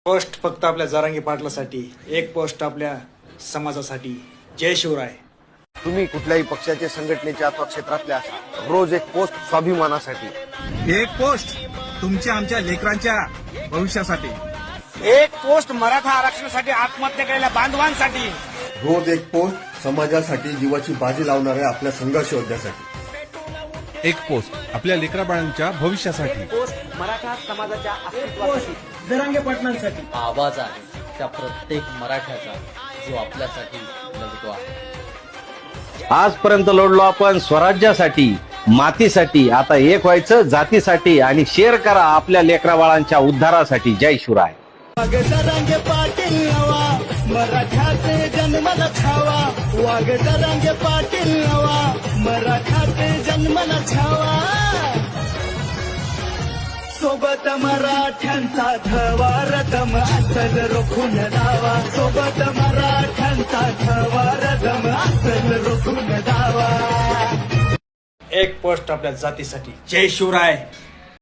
Post फक्त आपल्या जरांगी पाटलासाठी, एक पोस्ट आपल्या समाजासाठी. जय शिवराय. तुम्ही कुठल्याही पक्षाचे संघटनेच्या अथवा क्षेत्रातले असा रोज एक पोस्ट स्वाभिमानासाठी, एक पोस्ट तुमच्या आमच्या लेकरांच्या भविष्यासाठी, एक पोस्ट मराठा आरक्षणासाठी आत्महत्या केलेल्या बांधवांसाठी, रोज एक पोस्ट समाजासाठी जीवाची बाजी लावणाऱ्या आपल्या संघर्ष योद्ध्यासाठी, एक पोस्ट आपल्या लेकराबाळांच्या भविष्यासाठी, पोस्ट मराठा समाजाच्या अस्तित्वासाठी, जरांगे पाटलांसाठी. आवाज आहे त्या प्रत्येक मराठ्याचा जो आपल्यासाठी लढतो आहे. आजपर्यंत लढलो आपण स्वराज्यासाठी, मातीसाठी. आता एक व्हायचं जातीसाठी. आणि शेअर करा आपल्या लेकराबाळांच्या उद्धारासाठी. जय शिवराय. जरांगे पाटील नवा मराठाचे जन्मला छावा, वाघ जरांगे पाटील नवा मराठाचे जन्मला छावा. सोबत मराठ्यांचा धवा रदम असल रोखून दावा, सोबत मराठ्यांचा धवा रदम असल रोखून दावा. एक पोस्ट आपल्या जातीसाठी. जय शिवराय.